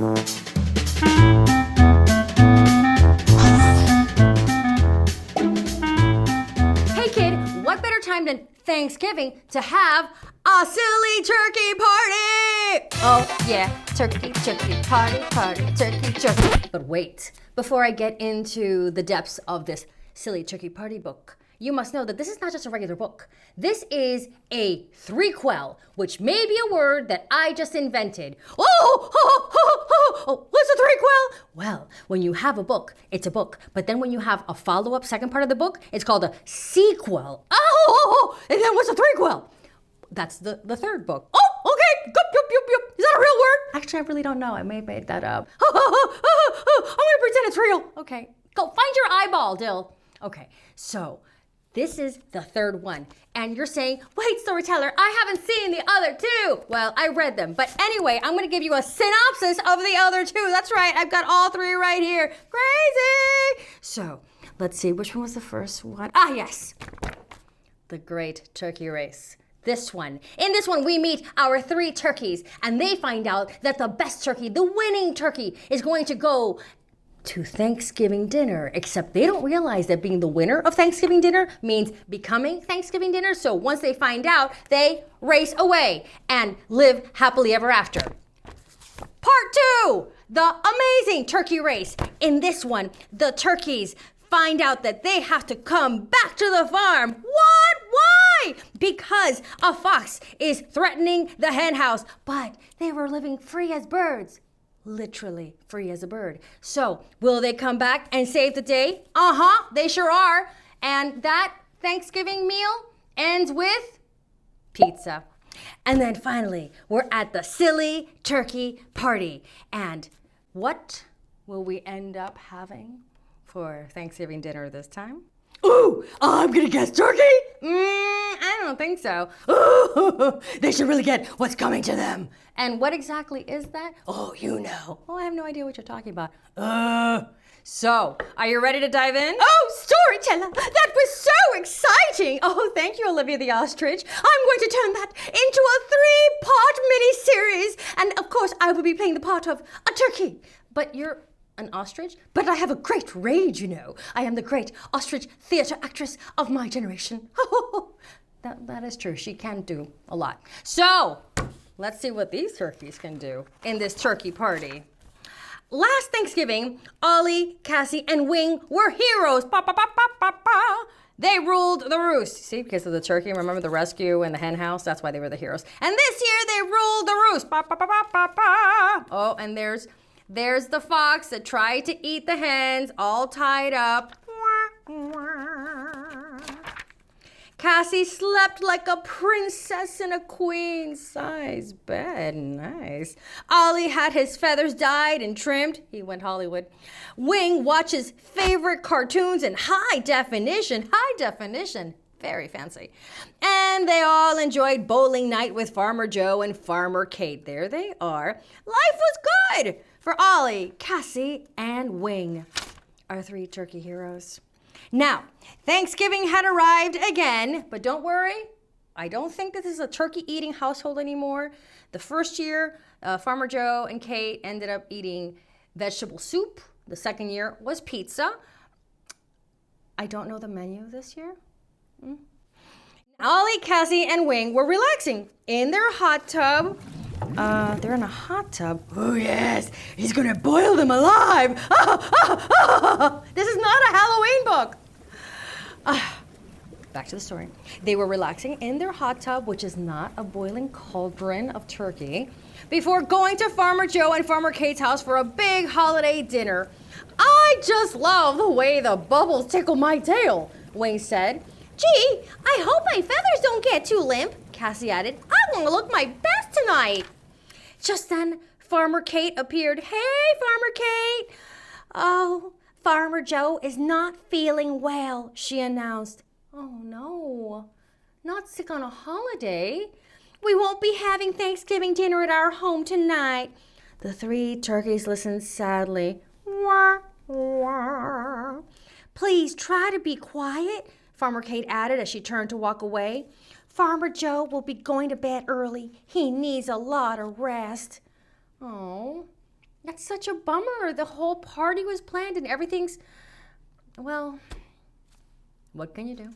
Hey kid, what better time than Thanksgiving to have a silly turkey party? Oh yeah, turkey party, turkey. But wait, before I get into the depths of this silly turkey party book, you must know that this is not just a regular book. This is a THREE-QUEL, which may be a word that I just invented. Oh, what's a THREE-QUEL? Well, when you have a book, it's a book. But then when you have a follow-up second part of the book, it's called a sequel. And then what's a THREE-QUEL? That's the third book. Oh, okay. Yup. Is that a real word? Actually, I really don't know. I may have made that up. I'm gonna pretend it's real. Okay, go find your eyeball, Dill. Okay, so this is the third one. And you're saying, wait, storyteller, I haven't seen the other two. Well, I read them. But anyway, I'm going to give you a synopsis of the other two. That's right. I've got all three right here. Crazy. So let's see. Which one was the first one? Ah, yes. The Great Turkey Race. This one. In this one, we meet our three turkeys. And they find out that the best turkey, the winning turkey, is going to go to Thanksgiving dinner, except they don't realize that being the winner of Thanksgiving dinner means becoming Thanksgiving dinner. So once they find out, they race away and live happily ever after. Part 2, the amazing turkey race. In this one, the turkeys find out that they have to come back to the farm. What? Why? Because a fox is threatening the hen house, but they were living free as birds. Literally free as a bird. So, will they come back and save the day? They sure are. And that Thanksgiving meal ends with pizza. And then finally, we're at the silly turkey party. And what will we end up having for Thanksgiving dinner this time? Ooh, I'm gonna guess turkey? I don't think so. Ooh, they should really get what's coming to them. And what exactly is that? Oh, you know. Oh, I have no idea what you're talking about. So, are you ready to dive in? Oh, storyteller, that was so exciting. Oh, thank you, Olivia the Ostrich. I'm going to turn that into a 3-part mini-series. And of course, I will be playing the part of a turkey. But you're an ostrich? But I have a great rage, you know. I am the great ostrich theater actress of my generation. That is true. She can do a lot. So, let's see what these turkeys can do in this turkey party. Last Thanksgiving, Ollie, Cassie, and Wing were heroes. They ruled the roost. See, because of the turkey, remember the rescue and the hen house? That's why they were the heroes. And this year, they ruled the roost. Oh, and there's the fox that tried to eat the hens, all tied up. Cassie slept like a princess in a queen-size bed. Nice. Ollie had his feathers dyed and trimmed. He went Hollywood. Wing watches favorite cartoons in high definition. High definition. Very fancy. And they all enjoyed bowling night with Farmer Joe and Farmer Kate. There they are. Life was good for Ollie, Cassie, and Wing, our three turkey heroes. Now, Thanksgiving had arrived again, but don't worry, I don't think this is a turkey-eating household anymore. The first year, Farmer Joe and Kate ended up eating vegetable soup. The second year was pizza. I don't know the menu this year. Ollie, Cassie, and Wing were relaxing in their hot tub. They're in a hot tub. Oh, yes. He's going to boil them alive. This is not a Halloween book. Back to the story. They were relaxing in their hot tub, which is not a boiling cauldron of turkey, before going to Farmer Joe and Farmer Kate's house for a big holiday dinner. I just love the way the bubbles tickle my tail, Wayne said. Gee, I hope my feathers don't get too limp, Cassie added. I want to look my best tonight. Just then, Farmer Kate appeared. Hey, Farmer Kate. Oh, Farmer Joe is not feeling well, she announced. Oh, no. Not sick on a holiday. We won't be having Thanksgiving dinner at our home tonight. The three turkeys listened sadly. Wah, wah. Please try to be quiet, Farmer Kate added as she turned to walk away. Farmer Joe will be going to bed early. He needs a lot of rest. Oh, That's such a bummer. The whole party was planned and everything's, well, what can you do?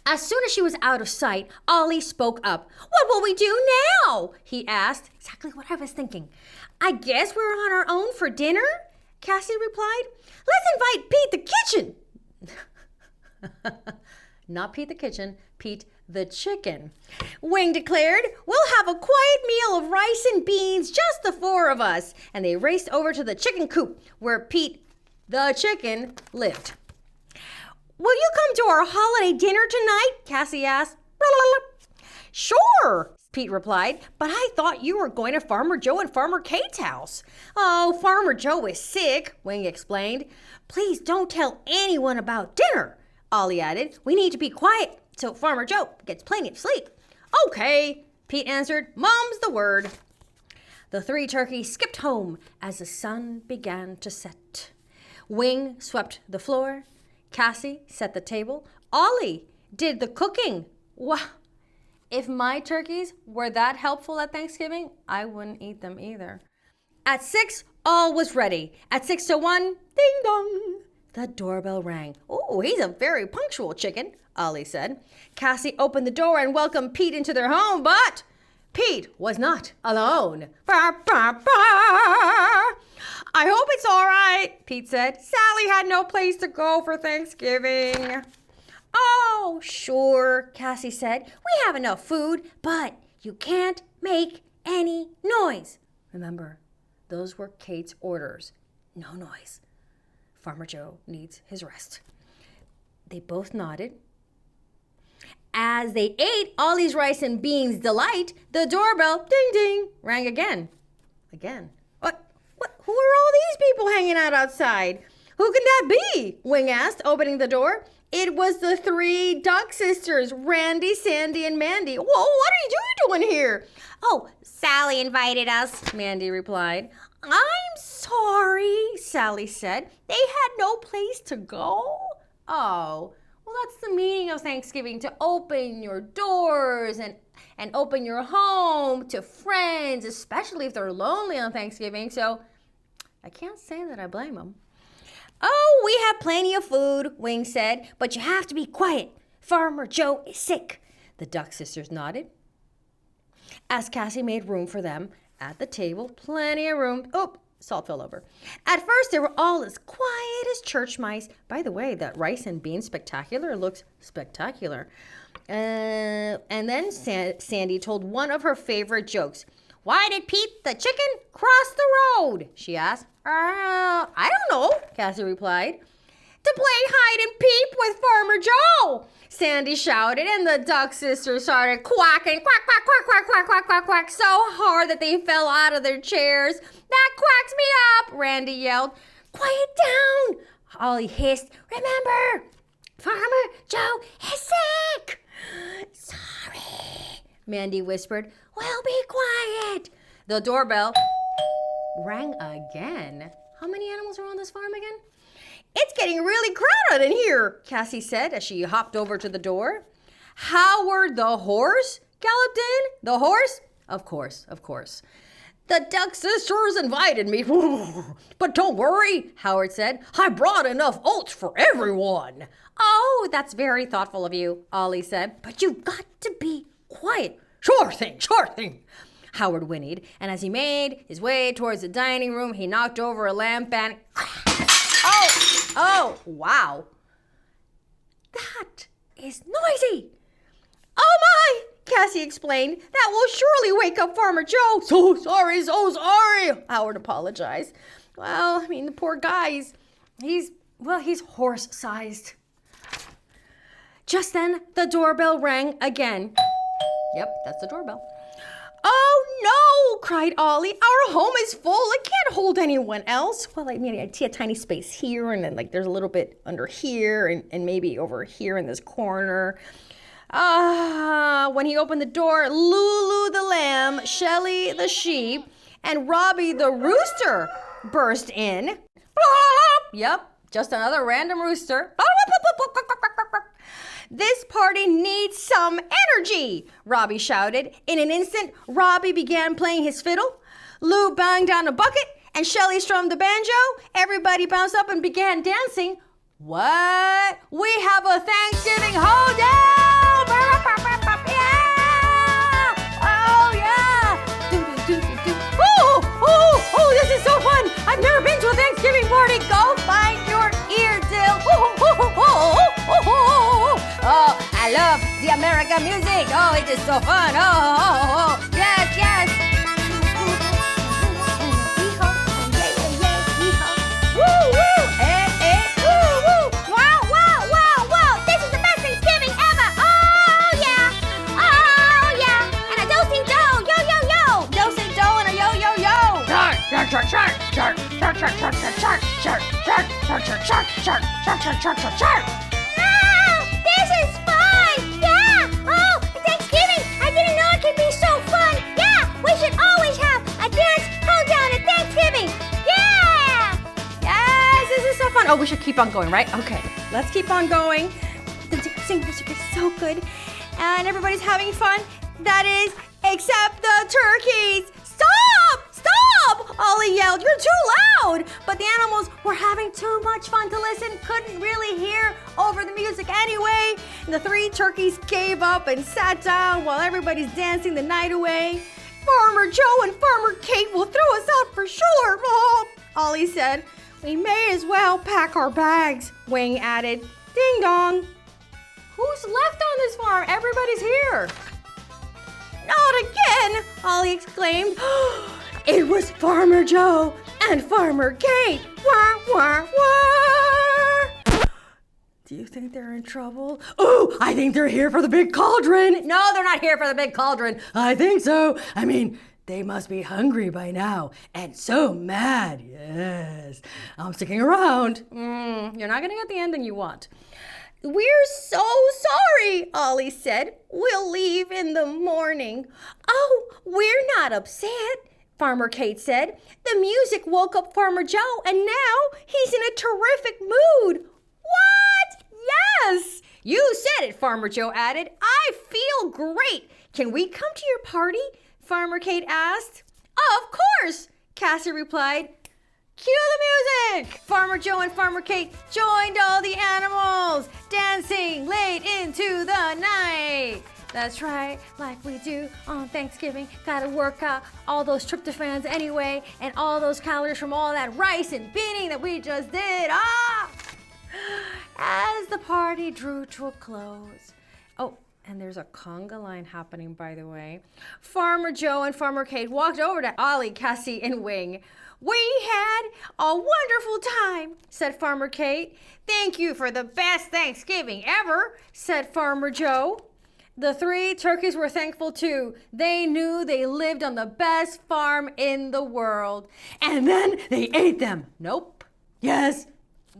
As soon as she was out of sight, Ollie spoke up. What will we do now? He asked. Exactly what I was thinking. I guess we're on our own for dinner, Cassie replied. Let's invite Pete the kitchen. Not Pete the kitchen, Pete the chicken. Wing declared, we'll have a quiet meal of rice and beans, just the four of us. And they raced over to the chicken coop where Pete the chicken lived. Will you come to our holiday dinner tonight? Cassie asked. Sure, Pete replied, but I thought you were going to Farmer Joe and Farmer Kate's house. Oh, Farmer Joe is sick, Wing explained. Please don't tell anyone about dinner, Ollie added. We need to be quiet so Farmer Joe gets plenty of sleep. Okay, Pete answered. Mum's the word. The three turkeys skipped home as the sun began to set. Wing swept the floor. Cassie set the table. Ollie did the cooking. Wow. If my turkeys were that helpful at Thanksgiving, I wouldn't eat them either. At 6, all was ready. At 6:01, ding dong, the doorbell rang. Oh, he's a very punctual chicken, Ollie said. Cassie opened the door and welcomed Pete into their home, but Pete was not alone. Bah, bah, bah. I hope it's all right, Pete said. Sally had no place to go for Thanksgiving. Oh, sure, Cassie said. We have enough food, but you can't make any noise. Remember, those were Kate's orders. No noise. Farmer Joe needs his rest. They both nodded. As they ate Ollie's rice and beans delight, the doorbell, ding ding, rang again. Again. What? Who are all these people hanging out outside? Who can that be? Wing asked, opening the door. It was the three duck sisters, Randy, Sandy, and Mandy. Whoa, what are you doing here? Oh, Sally invited us, Mandy replied. I'm sorry, Sally said. They had no place to go. Oh, well, that's the meaning of Thanksgiving, to open your doors and open your home to friends, especially if they're lonely on Thanksgiving. So I can't say that I blame them. Oh, we have plenty of food, Wing said, but you have to be quiet. Farmer Joe is sick. The Duck sisters nodded. As Cassie made room for them at the table, plenty of room. Oh, salt fell over. At first, they were all as quiet as church mice. By the way, that rice and beans spectacular looks spectacular. And then Sandy told one of her favorite jokes. Why did Pete the chicken cross the road? She asked. I don't know, Cassie replied. To play hide and peep with Farmer Joe, Sandy shouted, and the Duck sisters started quacking, quack, quack, quack, quack, quack, quack, quack, quack, so hard that they fell out of their chairs. That quacks me up, Randy yelled. Quiet down, Ollie hissed. Remember, Farmer Joe is sick. Sorry, Mandy whispered. We'll be quiet. The doorbell rang again. How many animals are on this farm again? It's getting really crowded in here, Cassie said as she hopped over to the door. Howard the horse galloped in. The horse? Of course. The Duck sisters invited me. But don't worry, Howard said. I brought enough oats for everyone. Oh, that's very thoughtful of you, Ollie said. But you've got to be quiet. Sure thing. Howard whinnied, and as he made his way towards the dining room, he knocked over a lamp and... Oh, wow. That is noisy. Oh, my, Cassie explained. That will surely wake up Farmer Joe. So sorry, Howard apologized. Well, I mean, the poor guy, he's horse-sized. Just then, the doorbell rang again. Yep, that's the doorbell. Oh, no, cried Ollie. Our home is full. It can't hold anyone else. Well, I mean, I see a tiny space here, and then, there's a little bit under here, and maybe over here in this corner. When he opened the door, Lulu the lamb, Shelly the sheep, and Robbie the rooster burst in. Yep, just another random rooster. This party needs some energy, Robbie shouted. In an instant, Robbie began playing his fiddle. Lou banged down a bucket, and Shelley strummed the banjo. Everybody bounced up and began dancing. What? We have a Thanksgiving hoedown! Yeah! Oh, yeah! Oh, this is so fun! I've never been to a Thanksgiving party. Go find your ear, Dill. Oh, I love the American music. Oh, it is so fun. Oh, yes, yes. Woo, woo, woo, woo. Wow, wow, wow, wow. This is the best Thanksgiving ever. Oh, yeah. Oh, yeah. And a do-si-do. Yo, yo, yo. Do-si-do and a yo, yo, yo. Shark, shark, shark, shark, shark, shark, shark, shark, shark, shark, shark, shark, shark, shark, shark, shark, shark, shark, shark, shark. This is fun! Yeah! Oh, Thanksgiving! I didn't know it could be so fun! Yeah! We should always have a dance hoedown at Thanksgiving! Yeah! Yes, this is so fun! Oh, we should keep on going, right? Okay, let's keep on going. The dancing music is so good, and everybody's having fun. That is, except the turkeys! Stop! Stop! Ollie yelled, you're too loud! But the animals were having too much fun to listen, couldn't really hear over the music anyway. And the three turkeys gave up and sat down while everybody's dancing the night away. Farmer Joe and Farmer Kate will throw us out for sure, oh, Ollie said. We may as well pack our bags, Wing added. Ding dong. Who's left on this farm? Everybody's here. Not again, Ollie exclaimed. It was Farmer Joe and Farmer Kate. Wah, wah, wah. Do you think they're in trouble? Oh, I think they're here for the big cauldron. No, they're not here for the big cauldron. I think so. I mean, they must be hungry by now and so mad. Yes, I'm sticking around. You're not going to get the ending you want. We're so sorry, Ollie said. We'll leave in the morning. Oh, we're not upset, Farmer Kate said. The music woke up Farmer Joe, and now he's in a terrific mood. What? Yes! You said it, Farmer Joe added. I feel great. Can we come to your party? Farmer Kate asked. Of course, Cassie replied. Cue the music! Farmer Joe and Farmer Kate joined all the animals, dancing late into the night. That's right, like we do on Thanksgiving. Gotta work out all those tryptophans anyway, and all those calories from all that rice and beaning that we just did. As the party drew to a close. Oh, and there's a conga line happening, by the way. Farmer Joe and Farmer Kate walked over to Ollie, Cassie, and Wing. We had a wonderful time, said Farmer Kate. Thank you for the best Thanksgiving ever, said Farmer Joe. The three turkeys were thankful too. They knew they lived on the best farm in the world. And then they ate them. Nope. Yes.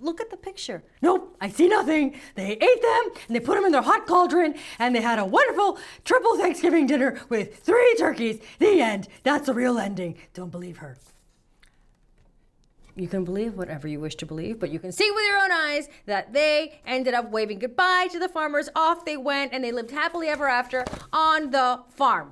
Look at the picture. Nope, I see nothing. They ate them and they put them in their hot cauldron and they had a wonderful triple Thanksgiving dinner with 3 turkeys. The end. That's the real ending. Don't believe her. You can believe whatever you wish to believe, but you can see with your own eyes that they ended up waving goodbye to the farmers. Off they went, and they lived happily ever after on the farm.